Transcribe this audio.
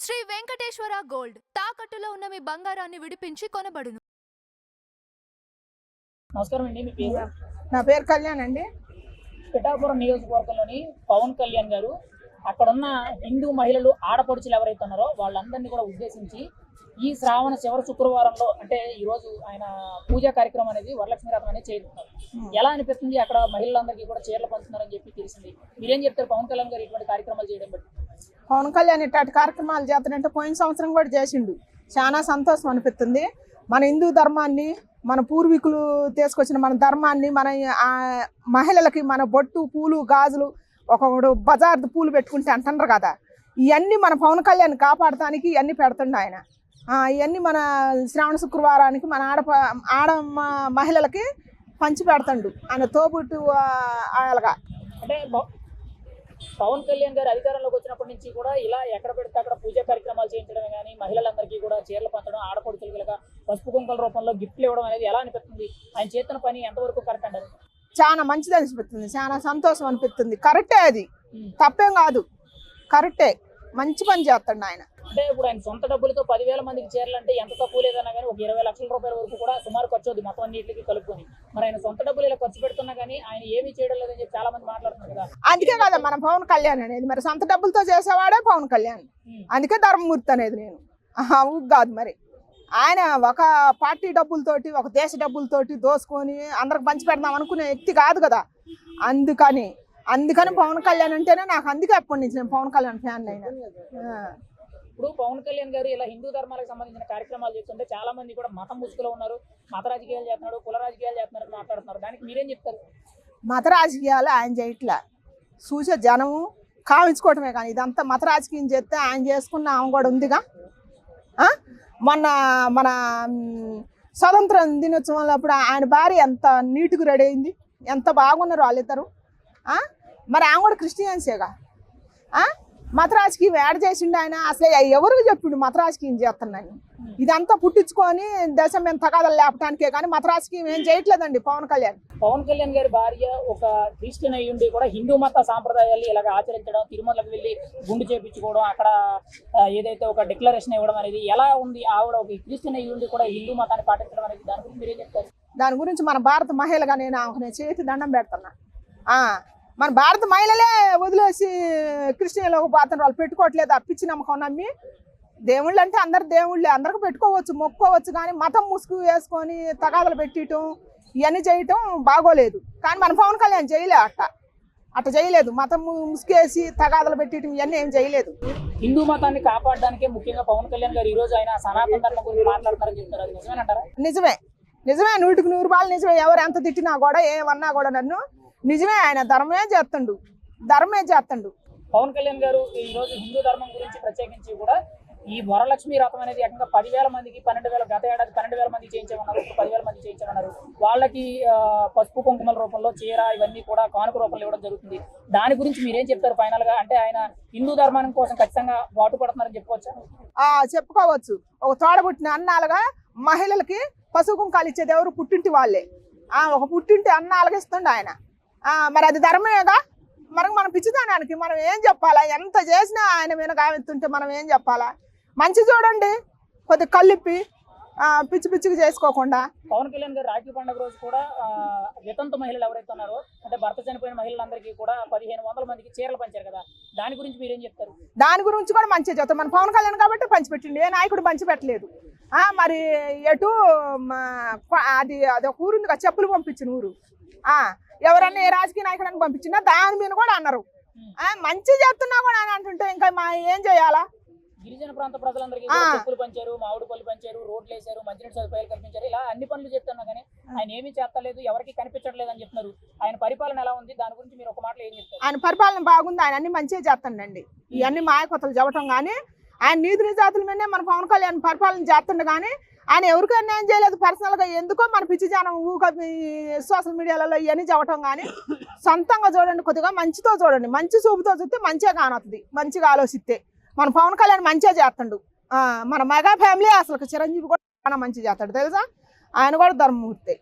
Shri Venkateswara gold తాకట్టులో ఉన్న మీ బంగారాన్ని విడిపించి కొనబడును. నమస్కారం అండి. మీ పేరు? నా పేరు కళ్యాణ్ అండి. పిఠాపురం నియోజకవర్గంలోని పవన్ కళ్యాణ్ గారు అక్కడున్న హిందూ మహిళలు ఆడపడుచులు ఎవరైతే ఉన్నారో వాళ్ళందరినీ కూడా ఉద్దేశించి ఈ శ్రావణ చివరి శుక్రవారంలో అంటే ఈ రోజు ఆయన పూజా కార్యక్రమం అనేది వరలక్ష్మి వ్రతం అనేది చేస్తున్నారు. ఎలా అనిపిస్తుంది? అక్కడ మహిళలందరికీ కూడా చీరలు పంచుతున్నారని చెప్పి తెలిసింది. మీరేం చెప్తారు పవన్ కళ్యాణ్ గారు ఇటువంటి కార్యక్రమాలు చేయడం బట్టి? పవన్ కళ్యాణ్ ఇట్లాంటి కార్యక్రమాలు చేస్తాడంటే పోయిన సంవత్సరం కూడా చేసిండు. చాలా సంతోషం అనిపిస్తుంది. మన హిందూ ధర్మాన్ని, మన పూర్వీకులు తీసుకొచ్చిన మన ధర్మాన్ని, మన మహిళలకి మన బొట్టు పూలు గాజులు ఒకడు బజార్ పూలు పెట్టుకుంటే అంటున్నారు కదా, ఇవన్నీ మన పవన్ కళ్యాణ్ కాపాడటానికి ఇవన్నీ పెడుతుండే ఆయన. ఇవన్నీ మన శ్రావణ శుక్రవారానికి మన ఆడ మహిళలకి పంచి పెడతాడు ఆయన తోబుట్టు ఆయలుగా. అంటే పవన్ కళ్యాణ్ గారు అధికారంలోకి వచ్చినప్పటి నుంచి కూడా ఇలా ఎక్కడ పెడితే అక్కడ పూజా కార్యక్రమాలు చేయించడమే కానీ మహిళలందరికీ కూడా చీరలు పంచడం, ఆడపడుచులుగా పసుపు కుంకుల రూపంలో గిఫ్ట్లు ఇవ్వడం అనేది ఎలా అనిపిస్తుంది? ఆయన చేస్తున్న పని ఎంతవరకు కరెక్ట్ అంటారు? చాలా మంచిది అనిపిస్తుంది, చాలా సంతోషం అనిపిస్తుంది. కరెక్టే, అది తప్పేం కాదు, కరెక్టే, మంచి పని చేస్తాడు ఆయన. అంటే ఇప్పుడు ఆయన సొంత డబ్బులతో 10,000 మందికి చేరాలంటే ఎంత తక్కువ లేదన్నా కానీ ఒక 20 లక్షల రూపాయల వరకు కూడా సుమారు ఖర్చు అవుతుంది మొత్తం అన్నింటికి కలుపుకొని. మరి ఆయన సొంత డబ్బులు ఇలా ఖర్చు పెడుతున్నా కానీ ఆయన ఏమీ చేయడం లేదని చెప్పి చాలా మంది మాట్లాడుతున్నారు కదా. అందుకే కదా మన పవన్ కళ్యాణ్ అనేది, మరి సొంత డబ్బులతో చేసేవాడే పవన్ కళ్యాణ్. అందుకే ధర్మమూర్తి అనేది నేను కాదు. మరి ఆయన ఒక పార్టీ డబ్బులతోటి, ఒక దేశ డబ్బులతోటి దోసుకొని అందరికి పంచి పెడదాం అనుకునే వ్యక్తి కాదు కదా. అందుకని పవన్ కళ్యాణ్ అంటేనే నాకు, అందుకే అప్పటి నుంచి నేను పవన్ కళ్యాణ్ ఫ్యాన్ అయినా. ఇప్పుడు పవన్ కళ్యాణ్ గారు ఇలా హిందూ ధర్మాలకు సంబంధించిన కార్యక్రమాలు చేస్తుంటే చాలా మంది కూడా మతం ముసుగులో ఉన్నారు, మత రాజకీయాలు చేస్తున్నాడు, కుల రాజకీయాలు చేస్తున్నారని మాట్లాడుతున్నారు. దానికి మీరేం చెప్తారు? మత రాజకీయాలు ఆయన చేయట్లా, చూసే జనము కావించుకోవటమే. కానీ ఇదంతా మత రాజకీయం చేస్తే ఆయన చేసుకున్న ఆమె కూడా ఉందిగా. మన స్వతంత్ర దినోత్సవం అప్పుడు ఆయన భార్య ఎంత నీట్గా రెడీ అయింది, ఎంత బాగున్నారు వాళ్ళిద్దరు. మరి ఆమె కూడా క్రిస్టియన్సేగా. మత రాజకీయం యాడ్ చేసిండు ఆయన. అసలు ఎవరికి చెప్పిండు మత రాజకీయం చేస్తున్నాను? ఇదంతా పుట్టించుకొని దేశం మేము తగాదాలు లేపటానికే కానీ మత రాజకీయం ఏం చేయట్లేదండి పవన్ కళ్యాణ్. పవన్ కళ్యాణ్ గారి భార్య ఒక క్రిస్టియన్ అయ్యి ఉండి కూడా హిందూ మత సాంప్రదాయాలు ఇలాగ ఆచరించడం, తిరుమలకు వెళ్ళి గుండు చేపించుకోవడం, అక్కడ ఏదైతే ఒక డిక్లరేషన్ ఇవ్వడం అనేది ఎలా ఉంది? ఆవిడ ఒక క్రిస్టియన్ అయ్యి ఉండి కూడా హిందూ మతాన్ని పాటించడం అనేది దాని గురించి మీరేం చెప్తారు? దాని గురించి మన భారత మహిళగా నేను చేతి దండం పెడుతున్నా. మన భారత మహిళలే వదిలేసి క్రిస్టియన్లోకి పోతున్నారు. వాళ్ళు పెట్టుకోవట్లేదు, పిచ్చి నమ్మకం నమ్మి. దేవుళ్ళు అంటే అందరు దేవుళ్ళే, అందరికి పెట్టుకోవచ్చు, మొక్కుకోవచ్చు. కానీ మతం ముసుగు వేసుకొని తగాదలు పెట్టడం ఇవన్నీ చేయటం బాగోలేదు. కానీ మన పవన్ కళ్యాణ్ చేయలే, అట్ట చేయలేదు. మతం ముసుగేసి తగాదలు పెట్టడం ఇవన్నీ ఏం చేయలేదు. హిందూ మతాన్ని కాపాడడానికే ముఖ్యంగా పవన్ కళ్యాణ్ గారు ఈ రోజు ఆయన సనాతన ధర్మం గురించి మాట్లాడతారని చెప్తారు. అది నిజమేనంటారా? నిజమే, 100కి 100 రూపాయలు నిజమే. ఎవరు ఎంత తిట్టినా కూడా, ఏమన్నా కూడా నన్ను నిజమే. ఆయన ధర్మే చేస్తుండు. పవన్ కళ్యాణ్ గారు ఈ రోజు హిందూ ధర్మం గురించి ప్రత్యేకించి కూడా ఈ వరలక్ష్మి వ్రతం అనేది ఏకంగా 10,000 మందికి 12,000 గత ఏడాది 12,000 మంది చేయించామన్నారు, 10,000 మంది చేయించామన్నారు. వాళ్ళకి పసుపు కుంకుమల రూపంలో చీర ఇవన్నీ కూడా కానుక రూపంలో ఇవ్వడం జరుగుతుంది. దాని గురించి మీరేం చెప్తారు ఫైనల్ గా? అంటే ఆయన హిందూ ధర్మానికి కోసం ఖచ్చితంగా పాటుపడుతున్నారని చెప్పుకోవచ్చు? చెప్పుకోవచ్చు. ఒక తోడబుట్టిన అన్నాలుగా మహిళలకి పసుపు కుంకాలు ఇచ్చేది ఎవరు? పుట్టింటి వాళ్ళే. ఒక పుట్టింటి అన్నాలుగా ఇస్తుండే ఆయన. మరి అది ధర్మమేగా. మనం పిచ్చిదానానికి మనం ఏం చెప్పాలా? ఎంత చేసినా ఆయన మీద గావిస్తుంటే మనం ఏం చెప్పాలా? మంచి చూడండి, కొద్దిగా కళ్ళిప్పి పిచ్చిగా చేసుకోకుండా. పవన్ కళ్యాణ్ గారు రాఖీ పండుగ రోజు కూడా వితంతు మహిళలు ఎవరైతే ఉన్నారో, అంటే భర్త చనిపోయిన మహిళలందరికీ కూడా 1,500 మందికి చీరలు పంచారు కదా, దాని గురించి మీరేం చెప్తారు? దాని గురించి కూడా మంచిగా చెప్తారు. మన పవన్ కళ్యాణ్ కాబట్టి పంచిపెట్టిండు, ఏ నాయకుడు పంచిపెట్టలేదు. మరి ఎటు అది ఒక ఊరుంది కదా, చెప్పులు పంపించిన ఊరు. ఎవరన్నా ఏ రాజకీయ నాయకుడిని పంపించినా దాని మీద కూడా అన్నారు. మంచి చేస్తున్నా కూడా అని అంటుంటే ఇంకా ఏం చేయాలా? గిరిజన ప్రాంత ప్రజలందరికీ చెప్పులు పంచారు, మామిడి పళ్ళు పంచారు, రోడ్లు వేశారు, మంచినీటి సదుపాయాలు కల్పించారు, ఇలా అన్ని పనులు చేస్తున్నా కానీ ఆయన ఏమీ చేస్తలేదు, ఎవరికి కనిపించట్లేదు అని చెప్తున్నారు. ఆయన పరిపాలన ఎలా ఉంది? దాని గురించి మీరు ఒక మాటలో ఏం చెప్తారు? ఆయన పరిపాలన బాగుంది, ఆయన అన్ని మంచిగా చేస్తుండండి. ఇవన్నీ మాయకొత్తలు చెప్పటం కానీ ఆయన నీతి నిజాతుల మీదనే మన పవన్ కళ్యాణ్ పరిపాలన చేస్తుండే కానీ ఆయన ఎవరికి అన్యాయం చేయలేదు. పర్సనల్గా ఎందుకో మన పిచ్చి జనం సోషల్ మీడియాలలో ఇవన్నీ చెప్పటం కానీ సొంతంగా చూడండి, కొద్దిగా మంచితో చూడండి. మంచి చూపుతో చూస్తే మంచిగా కానొస్తుంది, మంచిగా ఆలోచిస్తే. మన పవన్ కళ్యాణ్ మంచిగా చేస్తాడు. మన మెగా ఫ్యామిలీ అసలు చిరంజీవి కూడా చాలా మంచిగా చేస్తాడు తెలుసా. ఆయన కూడా ధర్మమూర్తి.